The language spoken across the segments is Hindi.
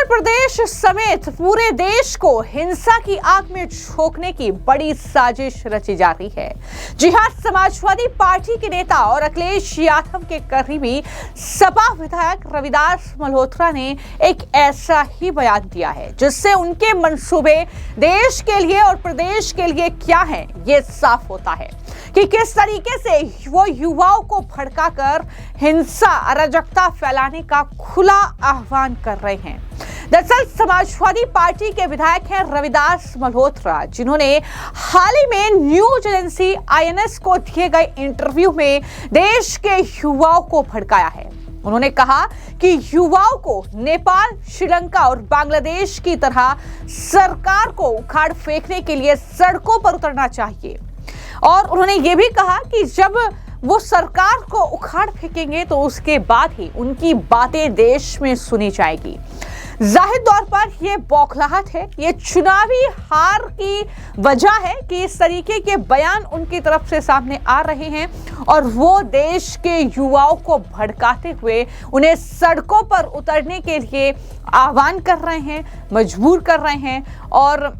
उत्तर प्रदेश समेत पूरे देश को हिंसा की आग में झोंकने की बड़ी साजिश रची जा रही है। जी हां, समाजवादी पार्टी के नेता और अखिलेश यादव के करीबी सपा विधायक रविदास मल्होत्रा ने एक ऐसा ही बयान दिया है जिससे उनके मंसूबे देश के लिए और प्रदेश के लिए क्या है ये साफ होता है कि किस तरीके से वो युवाओं को भड़काकर हिंसा अराजकता फैलाने का खुला आह्वान कर रहे हैं। दरअसल समाजवादी पार्टी के विधायक हैं रविदास मल्होत्रा, जिन्होंने हाल ही में न्यूज एजेंसी INS को दिए गए इंटरव्यू में देश के युवाओं को भड़काया है। उन्होंने कहा कि युवाओं को नेपाल, श्रीलंका और बांग्लादेश की तरह सरकार को उखाड़ फेंकने के लिए सड़कों पर उतरना चाहिए और उन्होंने ये भी कहा कि जब वो सरकार को उखाड़ फेंकेंगे तो उसके बाद ही उनकी बातें देश में सुनी जाएगी। जाहिर तौर पर ये बौखलाहट है, ये चुनावी हार की वजह है कि इस तरीके के बयान उनकी तरफ से सामने आ रहे हैं और वो देश के युवाओं को भड़काते हुए उन्हें सड़कों पर उतरने के लिए आह्वान कर रहे हैं, मजबूर कर रहे हैं। और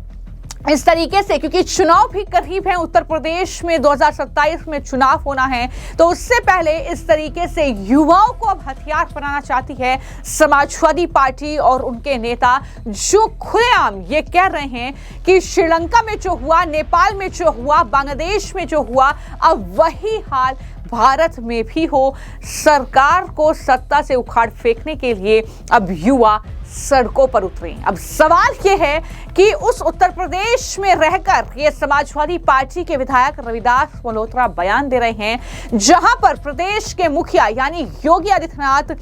इस तरीके से क्योंकि चुनाव भी करीब है, उत्तर प्रदेश में 2027 में चुनाव होना है, तो उससे पहले इस तरीके से युवाओं को अब हथियार बनाना चाहती है समाजवादी पार्टी और उनके नेता, जो खुलेआम ये कह रहे हैं कि श्रीलंका में जो हुआ, नेपाल में जो हुआ, बांग्लादेश में जो हुआ, अब वही हाल भारत में भी हो। सरकार को सत्ता से उखाड़ फेंकने के लिए अब युवा सड़कों पर उतरे। अब सवाल यह है कि उस उत्तर प्रदेश में रहकर ये समाजवादी पार्टी के विधायक रविदास मल्होत्रा बयान दे रहे हैं, जहां पर प्रदेश के मुखिया यानी योगी आदित्यनाथ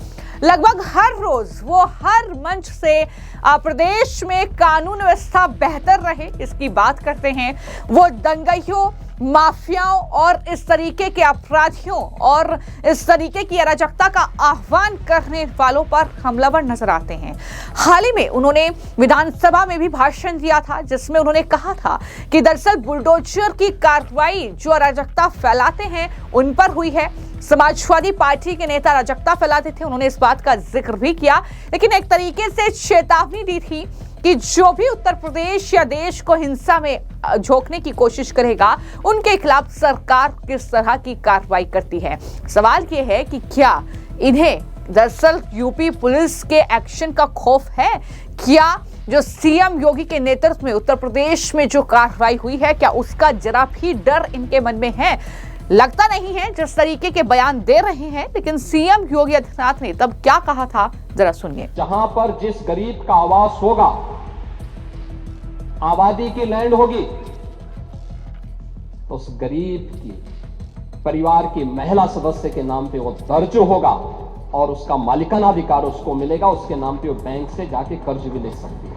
लगभग हर रोज वो हर मंच से प्रदेश में कानून व्यवस्था बेहतर रहे इसकी बात करते हैं। वो दंगइयों, माफियाओं और इस तरीके के अपराधियों और इस तरीके की अराजकता का आह्वान करने वालों पर हमलावर नजर आते हैं। हाल ही में उन्होंने विधानसभा में भी भाषण दिया था जिसमें उन्होंने कहा था कि दरअसल बुलडोजर की कार्रवाई जो अराजकता फैलाते हैं उन पर हुई है। समाजवादी पार्टी के नेता अराजकता फैलाते थे, उन्होंने इस बात का जिक्र भी किया, लेकिन एक तरीके से चेतावनी दी थी कि जो भी उत्तर प्रदेश या देश को हिंसा में झोंकने की कोशिश करेगा उनके खिलाफ सरकार किस तरह की कार्रवाई करती है। सवाल ये है कि क्या इन्हें दरअसल यूपी पुलिस के एक्शन का खौफ है? क्या जो सीएम योगी के नेतृत्व में उत्तर प्रदेश में जो कार्रवाई हुई है, क्या उसका जरा भी डर इनके मन में है? लगता नहीं है जिस तरीके के बयान दे रहे हैं, लेकिन सीएम योगी आदित्यनाथ ने तब क्या कहा था जरा सुनिए। जहां पर जिस गरीब का आवास होगा, आबादी की लैंड होगी, तो उस गरीब की परिवार की महिला सदस्य के नाम पे वो दर्ज होगा और उसका मालिकाना अधिकार उसको मिलेगा। उसके नाम पे वो बैंक से जाके कर्ज भी ले सकती है।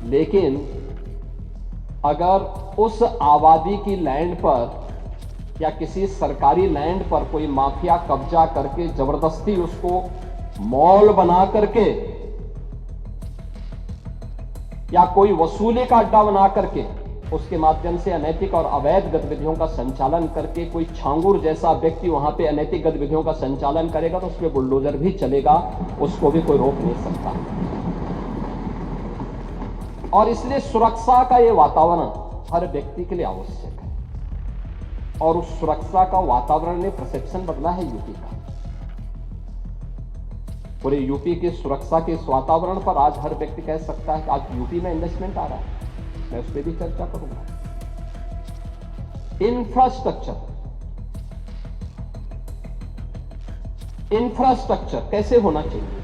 लेकिन अगर उस आबादी की लैंड पर या किसी सरकारी लैंड पर कोई माफिया कब्जा करके जबरदस्ती उसको मॉल बना करके या कोई वसूली का अड्डा बना करके उसके माध्यम से अनैतिक और अवैध गतिविधियों का संचालन करके कोई छांगुर जैसा व्यक्ति वहां पे अनैतिक गतिविधियों का संचालन करेगा तो उसमें बुलडोजर भी चलेगा, उसको भी कोई रोक नहीं सकता। और इसलिए सुरक्षा का यह वातावरण हर व्यक्ति के लिए आवश्यक है और उस सुरक्षा का वातावरण ने परसेप्शन बदला है यूपी का। पूरे यूपी की सुरक्षा के इस वातावरण पर आज हर व्यक्ति कह सकता है कि आज यूपी में इन्वेस्टमेंट आ रहा है। मैं उस पर भी चर्चा करूंगा। इंफ्रास्ट्रक्चर कैसे होना चाहिए?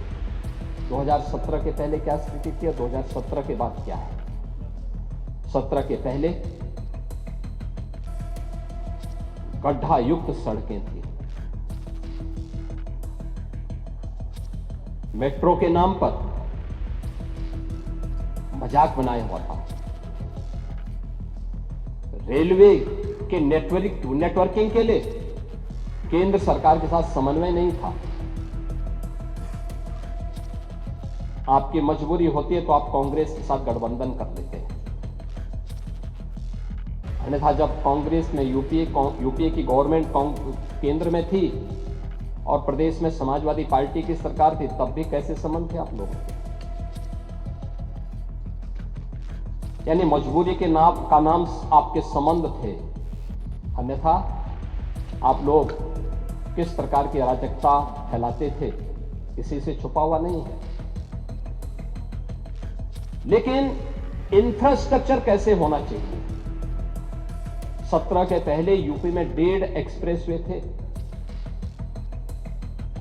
2017 के पहले क्या स्थिति थी और 2017 के बाद क्या है? 17 के पहले गड्ढा युक्त सड़कें थी, मेट्रो के नाम पर मजाक बनाया हुआ था, रेलवे के नेटवर्किंग के लिए केंद्र सरकार के साथ समन्वय नहीं था। आपकी मजबूरी होती है तो आप कांग्रेस के साथ गठबंधन कर लेते हैं, अन्यथा जब कांग्रेस में यूपीए की गवर्नमेंट केंद्र में थी और प्रदेश में समाजवादी पार्टी की सरकार थी, तब भी कैसे संबंध थे आप लोगों के? यानी मजबूरी के नाम आपके संबंध थे, अन्यथा आप लोग किस प्रकार की अराजकता फैलाते थे किसी से छुपा हुआ नहीं है। लेकिन इंफ्रास्ट्रक्चर कैसे होना चाहिए? 17 के पहले यूपी में 1.5 एक्सप्रेसवे थे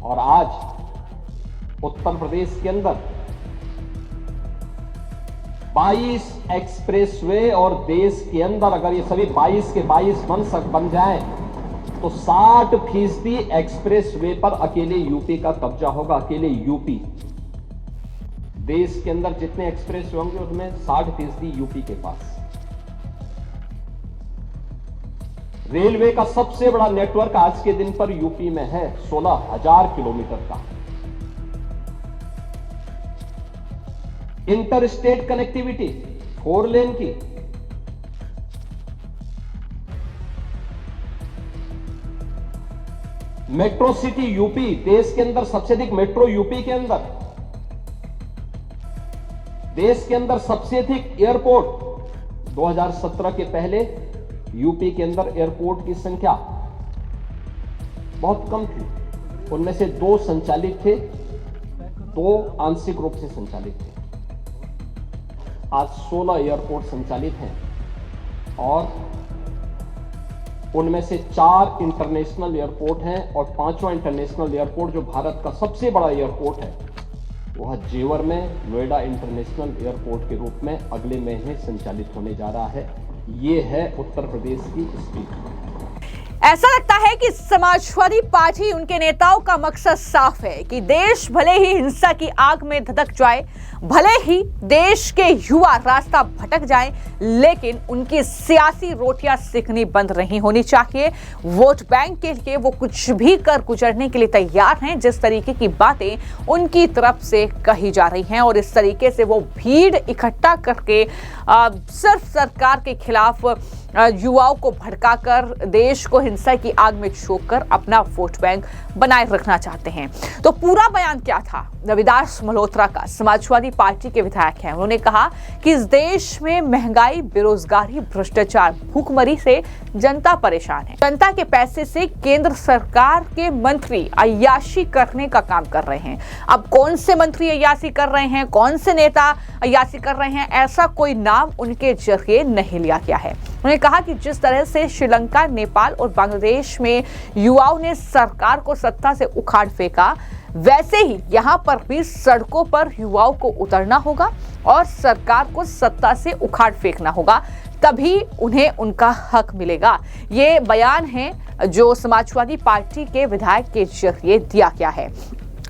और आज उत्तर प्रदेश के अंदर 22 एक्सप्रेसवे, और देश के अंदर अगर ये सभी 22 के 22 बन जाए तो 60% एक्सप्रेसवे पर अकेले यूपी का कब्जा होगा। अकेले यूपी, देश के अंदर जितने एक्सप्रेसवे होंगे उसमें 60% यूपी के पास। रेलवे का सबसे बड़ा नेटवर्क आज के दिन पर यूपी में है, 16,000 किलोमीटर का। इंटर स्टेट कनेक्टिविटी 4 लेन की, मेट्रो सिटी यूपी, देश के अंदर सबसे अधिक मेट्रो यूपी के अंदर, देश के अंदर सबसे अधिक एयरपोर्ट। 2017 के पहले यूपी के अंदर एयरपोर्ट की संख्या बहुत कम थी, उनमें से 2 संचालित थे, 2 आंशिक रूप से संचालित थे। आज 16 एयरपोर्ट संचालित हैं और उनमें से 4 इंटरनेशनल एयरपोर्ट हैं और 5वां इंटरनेशनल एयरपोर्ट जो भारत का सबसे बड़ा एयरपोर्ट है वह जेवर में नोएडा इंटरनेशनल एयरपोर्ट के रूप में अगले महीने संचालित होने जा रहा है। ये है उत्तर प्रदेश की स्थिति। ऐसा लगता है कि समाजवादी पार्टी, उनके नेताओं का मकसद साफ है कि देश भले ही हिंसा की आग में धधक जाए, भले ही देश के युवा रास्ता भटक जाएं, लेकिन उनकी सियासी रोटियां सेकनी बंद नहीं होनी चाहिए। वोट बैंक के लिए वो कुछ भी कर गुजरने के लिए तैयार हैं, जिस तरीके की बातें उनकी तरफ से कही जा रही हैं, और इस तरीके से वो भीड़ इकट्ठा करके सिर्फ सरकार के खिलाफ युवाओं को भड़काकर देश को हिंसा की आग में झोंककर अपना वोट बैंक बनाए रखना चाहते हैं। तो पूरा बयान क्या था रविदास मल्होत्रा का? समाजवादी पार्टी के विधायक हैं। उन्होंने कहा कि इस देश में महंगाई, बेरोजगारी, भ्रष्टाचार, भूखमरी से जनता परेशान है। जनता के पैसे से केंद्र सरकार के मंत्री अय्याशी करने का काम कर रहे हैं। अब कौन से मंत्री अय्याशी कर रहे हैं, कौन से नेता अय्याशी कर रहे हैं, ऐसा कोई नाम उनके जरिए नहीं लिया गया है। उन्होंने कहा कि जिस तरह से श्रीलंका, नेपाल और बांग्लादेश में युवाओं ने सरकार को सत्ता से उखाड़ फेंका, वैसे ही यहां पर भी सड़कों पर युवाओं को उतरना होगा और सरकार को सत्ता से उखाड़ फेंकना होगा, तभी उन्हें उनका हक मिलेगा। ये बयान है जो समाजवादी पार्टी के विधायक के जरिए दिया गया है।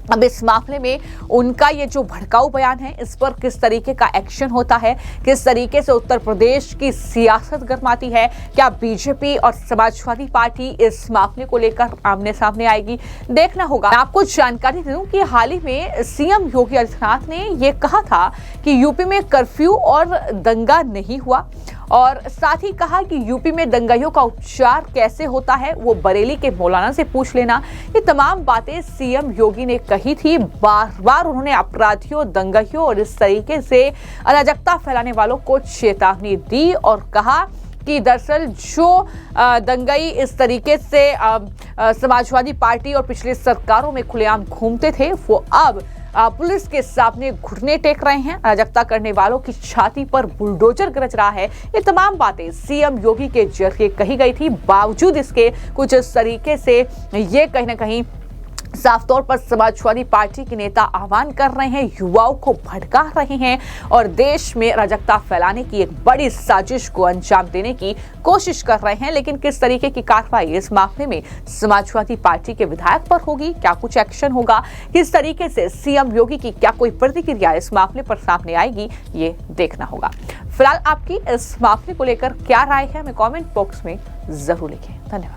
अब इस मामले में उनका ये जो भड़काऊ बयान है, इस पर किस तरीके का एक्शन होता है, किस तरीके से उत्तर प्रदेश की सियासत गर्माती है, क्या बीजेपी और समाजवादी पार्टी इस मामले को लेकर आमने सामने आएगी, देखना होगा। मैं आपको जानकारी दे दूं कि हाल ही में सीएम योगी आदित्यनाथ ने ये कहा था कि यूपी में कर्फ्यू और दंगा नहीं हुआ, और साथ ही कहा कि यूपी में दंगाइयों का उपचार कैसे होता है वो बरेली के मौलाना से पूछ लेना। ये तमाम बातें सीएम योगी ने कही थी। बार बार उन्होंने अपराधियों, दंगाइयों और इस तरीके से अराजकता फैलाने वालों को चेतावनी दी और कहा कि दरअसल जो दंगाई इस तरीके से समाजवादी पार्टी और पिछली सरकारों में खुलेआम घूमते थे, वो अब पुलिस के सामने घुटने टेक रहे हैं। अराजकता करने वालों की छाती पर बुलडोजर गरज रहा है। ये तमाम बातें सीएम योगी के जरिए कही गई थी। बावजूद इसके कुछ इस तरीके से ये कहीं ना कहीं साफ तौर पर समाजवादी पार्टी के नेता आह्वान कर रहे हैं, युवाओं को भड़का रहे हैं और देश में अराजकता फैलाने की एक बड़ी साजिश को अंजाम देने की कोशिश कर रहे हैं। लेकिन किस तरीके की कार्रवाई इस मामले में समाजवादी पार्टी के विधायक पर होगी, क्या कुछ एक्शन होगा, किस तरीके से सीएम योगी की क्या कोई प्रतिक्रिया इस मामले पर सामने आएगी, ये देखना होगा। फिलहाल आपकी इस मामले को लेकर क्या राय है, हमें कमेंट बॉक्स में जरूर लिखें। धन्यवाद।